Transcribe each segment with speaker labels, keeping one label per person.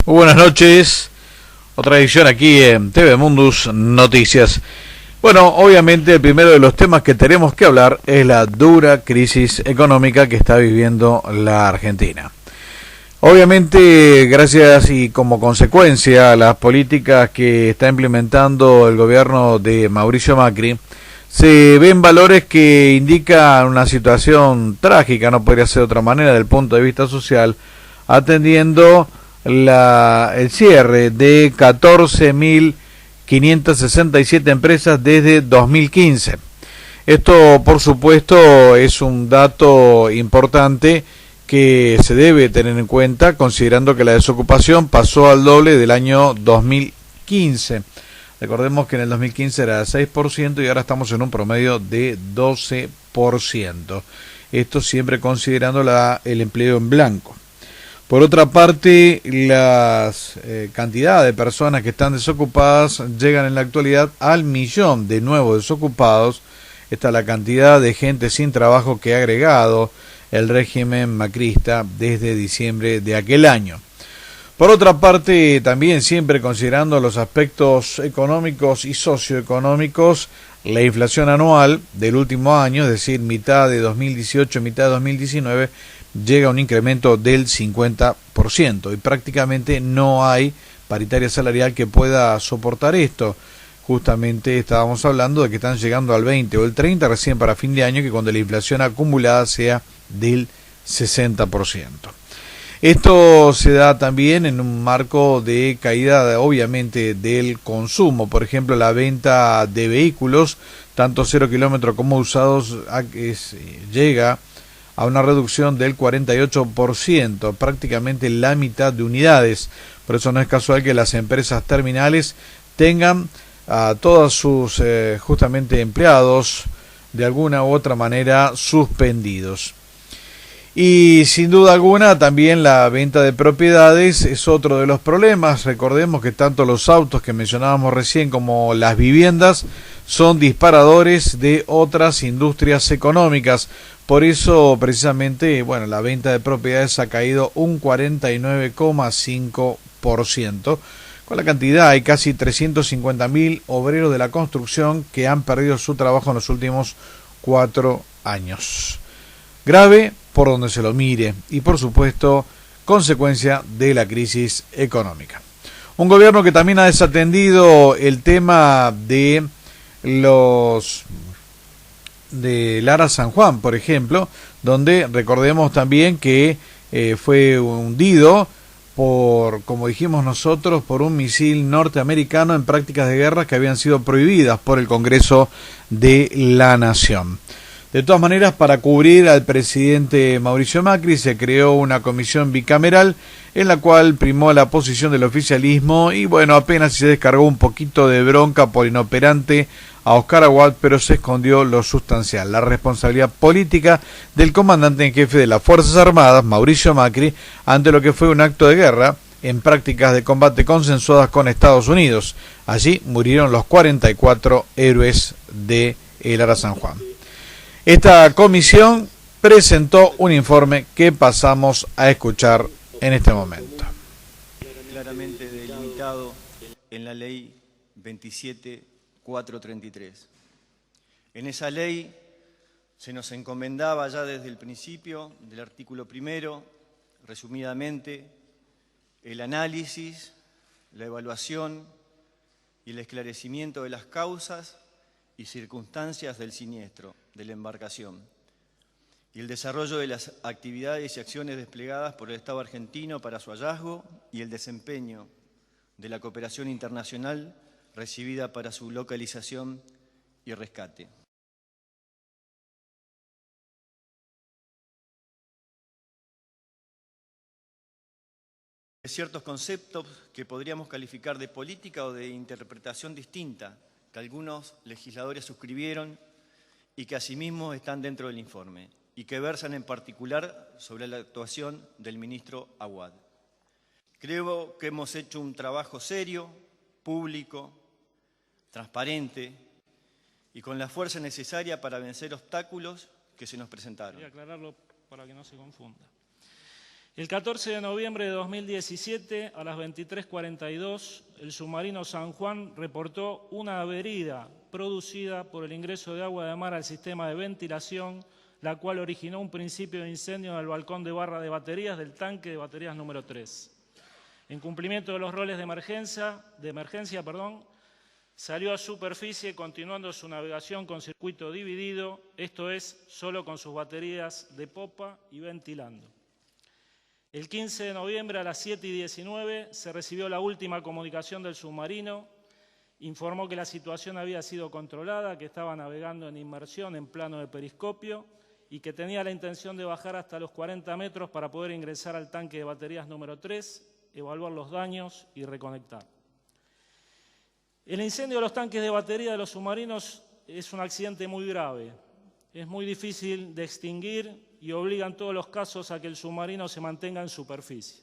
Speaker 1: Muy buenas noches, otra edición aquí en TV Mundus Noticias. Bueno, obviamente el primero de los temas que tenemos que hablar es la dura crisis económica que está viviendo la Argentina. Obviamente, gracias y como consecuencia a las políticas que está implementando el gobierno de Mauricio Macri, se ven valores que indican una situación trágica, no podría ser de otra manera desde el punto de vista social, atendiendo el cierre de 14.567 empresas desde 2015. Esto, por supuesto, es un dato importante que se debe tener en cuenta, considerando que la desocupación pasó al doble del año 2015. Recordemos que en el 2015 era 6% y ahora estamos en un promedio de 12%. Esto siempre considerando el empleo en blanco. Por otra parte, las cantidad de personas que están desocupadas llegan en la actualidad al 1.000.000 de nuevos desocupados. Esta es la cantidad de gente sin trabajo que ha agregado el régimen macrista desde diciembre de aquel año. Por otra parte, también siempre considerando los aspectos económicos y socioeconómicos, la inflación anual del último año, es decir, mitad de 2018, mitad de 2019, llega a un incremento del 50% y prácticamente no hay paritaria salarial que pueda soportar esto. Justamente estábamos hablando de que están llegando al 20 o el 30 recién para fin de año, que cuando la inflación acumulada sea del 60%. Esto se da también en un marco de caída, obviamente, del consumo. Por ejemplo, la venta de vehículos, tanto 0 kilómetros como usados, llega a una reducción del 48%, prácticamente la mitad de unidades. Por eso no es casual que las empresas terminales tengan a todos sus justamente empleados de alguna u otra manera suspendidos. Y sin duda alguna también la venta de propiedades es otro de los problemas. Recordemos que tanto los autos que mencionábamos recién como las viviendas son disparadores de otras industrias económicas. Por eso precisamente, la venta de propiedades ha caído un 49,5%. Con la cantidad hay casi 350.000 obreros de la construcción que han perdido su trabajo en los últimos 4 años. Grave por donde se lo mire y, por supuesto, consecuencia de la crisis económica. Un gobierno que también ha desatendido el tema de Lara San Juan, por ejemplo, donde recordemos también que fue hundido como dijimos nosotros, por un misil norteamericano en prácticas de guerra que habían sido prohibidas por el Congreso de la Nación. De todas maneras, para cubrir al presidente Mauricio Macri se creó una comisión bicameral en la cual primó la posición del oficialismo y apenas se descargó un poquito de bronca por inoperante a Oscar Aguad, pero se escondió lo sustancial, la responsabilidad política del comandante en jefe de las Fuerzas Armadas, Mauricio Macri, ante lo que fue un acto de guerra en prácticas de combate consensuadas con Estados Unidos. Allí murieron los 44 héroes de Lara San Juan. Esta comisión presentó un informe que pasamos a escuchar en este momento.
Speaker 2: Claramente delimitado en la ley 27.433. En esa ley se nos encomendaba ya desde el principio del artículo primero, resumidamente, el análisis, la evaluación y el esclarecimiento de las causas y circunstancias del siniestro, de la embarcación, y el desarrollo de las actividades y acciones desplegadas por el Estado argentino para su hallazgo y el desempeño de la cooperación internacional recibida para su localización y rescate. ciertos conceptos que podríamos calificar de política o de interpretación distinta, que algunos legisladores suscribieron y que asimismo están dentro del informe, y que versan en particular sobre la actuación del ministro Aguad. Creo que hemos hecho un trabajo serio, público, transparente y con la fuerza necesaria para vencer obstáculos que se nos presentaron.
Speaker 3: Voy a aclararlo para que no se confunda. El 14 de noviembre de 2017, a las 23:42, el submarino San Juan reportó una avería producida por el ingreso de agua de mar al sistema de ventilación, la cual originó un principio de incendio en el balcón de barra de baterías del tanque de baterías número 3. En cumplimiento de los roles de emergencia, salió a superficie continuando su navegación con circuito dividido, esto es, solo con sus baterías de popa y ventilando. El 15 de noviembre a las 7:19 se recibió la última comunicación del submarino, informó que la situación había sido controlada, que estaba navegando en inmersión en plano de periscopio y que tenía la intención de bajar hasta los 40 metros para poder ingresar al tanque de baterías número 3, evaluar los daños y reconectar. El incendio de los tanques de batería de los submarinos es un accidente muy grave. Es muy difícil de extinguir y obliga en todos los casos a que el submarino se mantenga en superficie.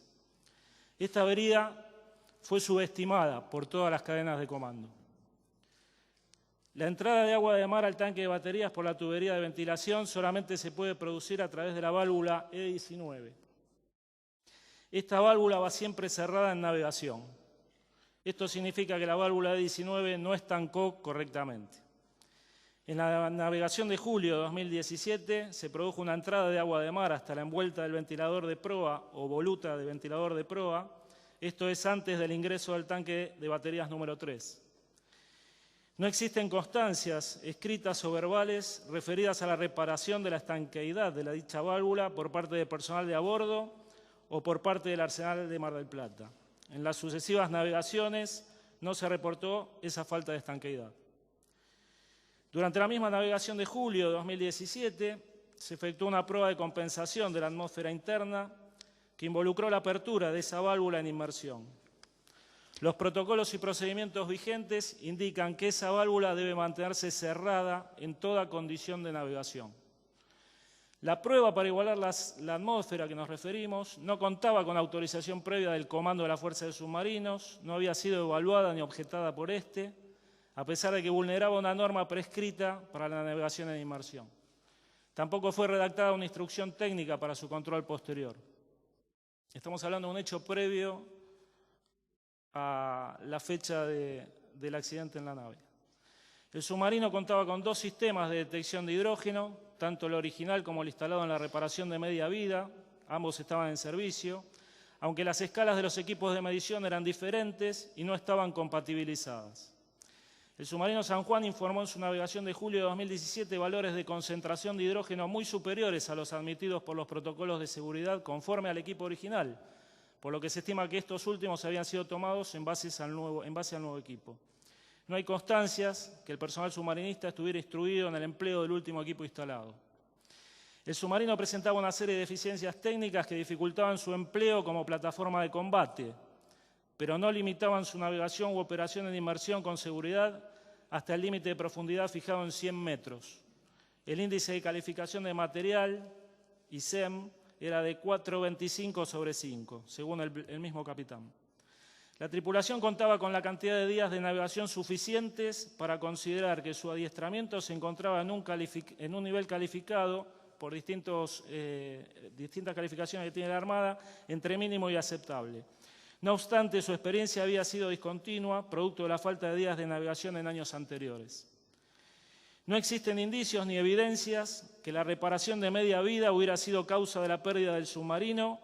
Speaker 3: Esta avería fue subestimada por todas las cadenas de comando. La entrada de agua de mar al tanque de baterías por la tubería de ventilación solamente se puede producir a través de la válvula E19. Esta válvula va siempre cerrada en navegación. Esto significa que la válvula E19 no estancó correctamente. En la navegación de julio de 2017 se produjo una entrada de agua de mar hasta la envuelta del ventilador de proa o voluta de ventilador de proa, esto es antes del ingreso del tanque de baterías número 3. No existen constancias escritas o verbales referidas a la reparación de la estanqueidad de la dicha válvula por parte del personal de a bordo o por parte del Arsenal de Mar del Plata. En las sucesivas navegaciones no se reportó esa falta de estanqueidad. Durante la misma navegación de julio de 2017 se efectuó una prueba de compensación de la atmósfera interna que involucró la apertura de esa válvula en inmersión. Los protocolos y procedimientos vigentes indican que esa válvula debe mantenerse cerrada en toda condición de navegación. La prueba para igualar la atmósfera que nos referimos no contaba con autorización previa del Comando de la Fuerza de Submarinos, no había sido evaluada ni objetada por este, a pesar de que vulneraba una norma prescrita para la navegación en inmersión. Tampoco fue redactada una instrucción técnica para su control posterior. Estamos hablando de un hecho previo a la fecha del accidente en la nave. El submarino contaba con 2 sistemas de detección de hidrógeno, tanto el original como el instalado en la reparación de media vida, ambos estaban en servicio, aunque las escalas de los equipos de medición eran diferentes y no estaban compatibilizadas. El submarino San Juan informó en su navegación de julio de 2017 valores de concentración de hidrógeno muy superiores a los admitidos por los protocolos de seguridad conforme al equipo original, por lo que se estima que estos últimos habían sido tomados en base al nuevo equipo. No hay constancias que el personal submarinista estuviera instruido en el empleo del último equipo instalado. El submarino presentaba una serie de deficiencias técnicas que dificultaban su empleo como plataforma de combate, pero no limitaban su navegación u operación en inmersión con seguridad hasta el límite de profundidad fijado en 100 metros. El índice de calificación de material, ICEM, era de 4,25/5, según el mismo capitán. La tripulación contaba con la cantidad de días de navegación suficientes para considerar que su adiestramiento se encontraba en un nivel calificado por distintas calificaciones que tiene la Armada, entre mínimo y aceptable. No obstante, su experiencia había sido discontinua, producto de la falta de días de navegación en años anteriores. No existen indicios ni evidencias que la reparación de media vida hubiera sido causa de la pérdida del submarino,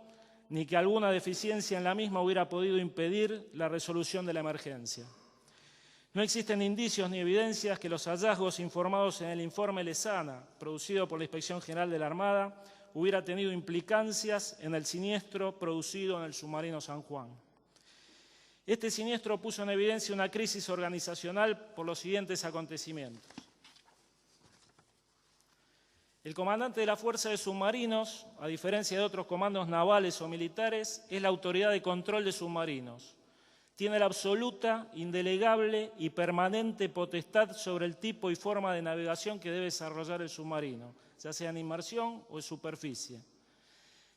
Speaker 3: ni que alguna deficiencia en la misma hubiera podido impedir la resolución de la emergencia. No existen indicios ni evidencias que los hallazgos informados en el informe Lezana, producido por la Inspección General de la Armada, hubiera tenido implicancias en el siniestro producido en el submarino San Juan. Este siniestro puso en evidencia una crisis organizacional por los siguientes acontecimientos. El comandante de la Fuerza de Submarinos, a diferencia de otros comandos navales o militares, es la autoridad de control de submarinos. Tiene la absoluta, indelegable y permanente potestad sobre el tipo y forma de navegación que debe desarrollar el submarino, ya sea en inmersión o en superficie.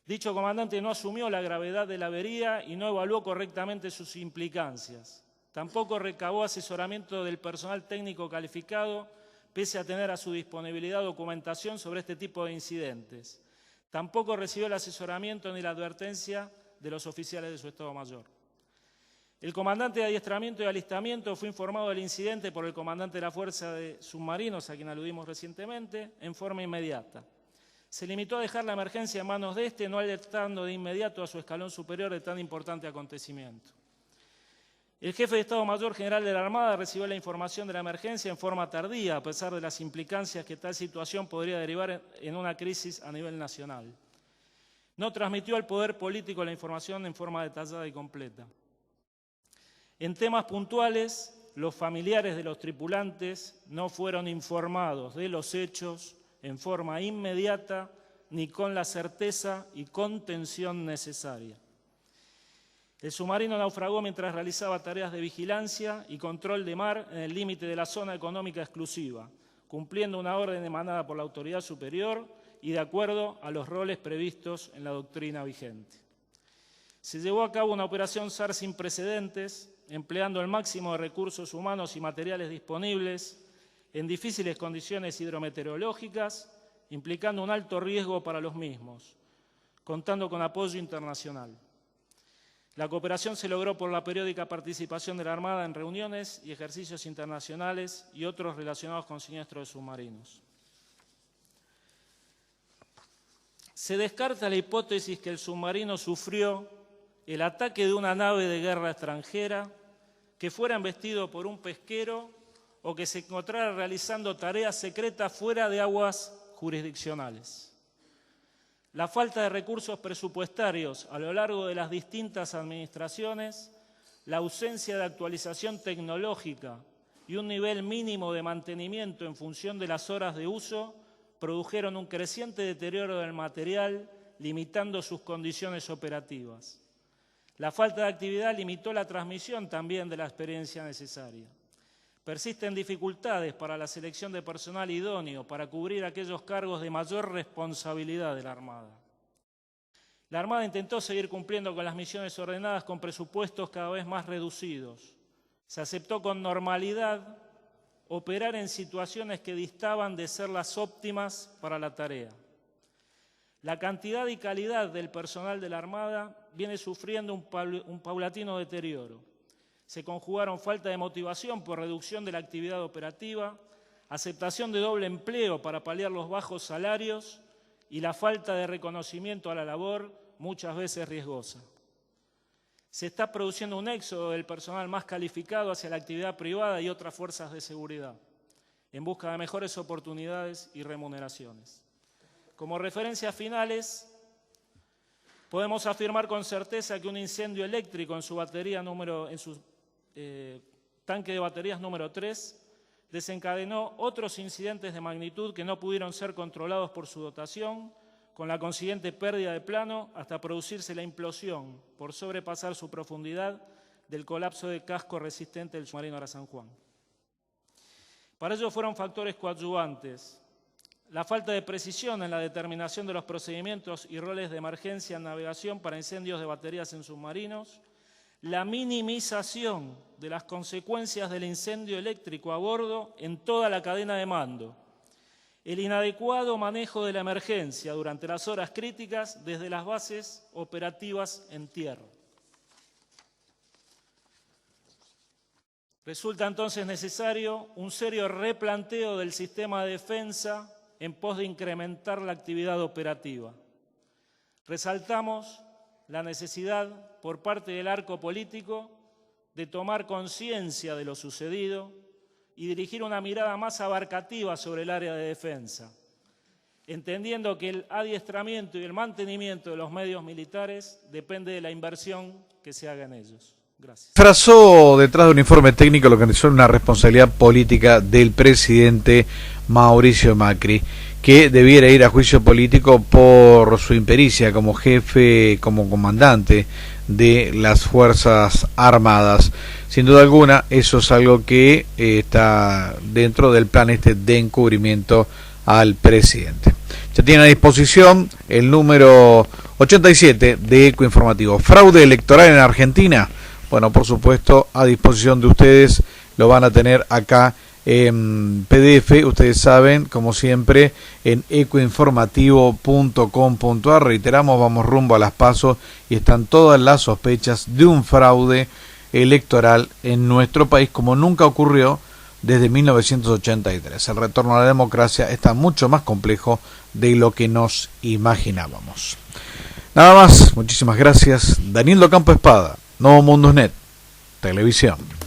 Speaker 3: Dicho comandante no asumió la gravedad de la avería y no evaluó correctamente sus implicancias. Tampoco recabó asesoramiento del personal técnico calificado, pese a tener a su disponibilidad documentación sobre este tipo de incidentes. Tampoco recibió el asesoramiento ni la advertencia de los oficiales de su Estado Mayor. El comandante de adiestramiento y alistamiento fue informado del incidente por el comandante de la Fuerza de Submarinos, a quien aludimos recientemente, en forma inmediata. Se limitó a dejar la emergencia en manos de este, no alertando de inmediato a su escalón superior de tan importante acontecimiento. El jefe de Estado Mayor General de la Armada recibió la información de la emergencia en forma tardía, a pesar de las implicancias que tal situación podría derivar en una crisis a nivel nacional. No transmitió al poder político la información en forma detallada y completa. En temas puntuales, los familiares de los tripulantes no fueron informados de los hechos en forma inmediata ni con la certeza y contención necesaria. El submarino naufragó mientras realizaba tareas de vigilancia y control de mar en el límite de la zona económica exclusiva, cumpliendo una orden emanada por la autoridad superior y de acuerdo a los roles previstos en la doctrina vigente. Se llevó a cabo una operación SAR sin precedentes, empleando el máximo de recursos humanos y materiales disponibles en difíciles condiciones hidrometeorológicas, implicando un alto riesgo para los mismos, contando con apoyo internacional. La cooperación se logró por la periódica participación de la Armada en reuniones y ejercicios internacionales y otros relacionados con siniestros de submarinos. Se descarta la hipótesis que el submarino sufrió el ataque de una nave de guerra extranjera, que fuera embestido por un pesquero o que se encontrara realizando tareas secretas fuera de aguas jurisdiccionales. La falta de recursos presupuestarios a lo largo de las distintas administraciones, la ausencia de actualización tecnológica y un nivel mínimo de mantenimiento en función de las horas de uso produjeron un creciente deterioro del material, limitando sus condiciones operativas. La falta de actividad limitó la transmisión también de la experiencia necesaria. Persisten dificultades para la selección de personal idóneo para cubrir aquellos cargos de mayor responsabilidad de la Armada. La Armada intentó seguir cumpliendo con las misiones ordenadas con presupuestos cada vez más reducidos. Se aceptó con normalidad operar en situaciones que distaban de ser las óptimas para la tarea. La cantidad y calidad del personal de la Armada viene sufriendo un paulatino deterioro. Se conjugaron falta de motivación por reducción de la actividad operativa, aceptación de doble empleo para paliar los bajos salarios y la falta de reconocimiento a la labor, muchas veces riesgosa. Se está produciendo un éxodo del personal más calificado hacia la actividad privada y otras fuerzas de seguridad, en busca de mejores oportunidades y remuneraciones. Como referencias finales, podemos afirmar con certeza que un incendio eléctrico en su tanque de baterías número 3 desencadenó otros incidentes de magnitud que no pudieron ser controlados por su dotación, con la consiguiente pérdida de plano hasta producirse la implosión, por sobrepasar su profundidad, del colapso de casco resistente del submarino Ara San Juan. Para ello fueron factores coadyuvantes: la falta de precisión en la determinación de los procedimientos y roles de emergencia en navegación para incendios de baterías en submarinos, la minimización de las consecuencias del incendio eléctrico a bordo en toda la cadena de mando, el inadecuado manejo de la emergencia durante las horas críticas desde las bases operativas en tierra. Resulta entonces necesario un serio replanteo del sistema de defensa en pos de incrementar la actividad operativa. Resaltamos la necesidad por parte del arco político de tomar conciencia de lo sucedido y dirigir una mirada más abarcativa sobre el área de defensa, entendiendo que el adiestramiento y el mantenimiento de los medios militares depende de la inversión que se haga en ellos. Gracias.
Speaker 1: Trazó detrás de un informe técnico lo que es una responsabilidad política del presidente Mauricio Macri, que debiera ir a juicio político por su impericia como jefe, como comandante de las Fuerzas Armadas. Sin duda alguna, eso es algo que está dentro del plan de encubrimiento al presidente. Ya tiene a disposición el número 87 de Eco Informativo. Fraude electoral en Argentina. Bueno, por supuesto, a disposición de ustedes, lo van a tener acá en PDF, ustedes saben, como siempre, en ecoinformativo.com.ar. Reiteramos, vamos rumbo a las PASO y están todas las sospechas de un fraude electoral en nuestro país, como nunca ocurrió desde 1983. El retorno a la democracia está mucho más complejo de lo que nos imaginábamos. Nada más, muchísimas gracias. Daniel Campo Espada, Novo Mundosnet, Televisión.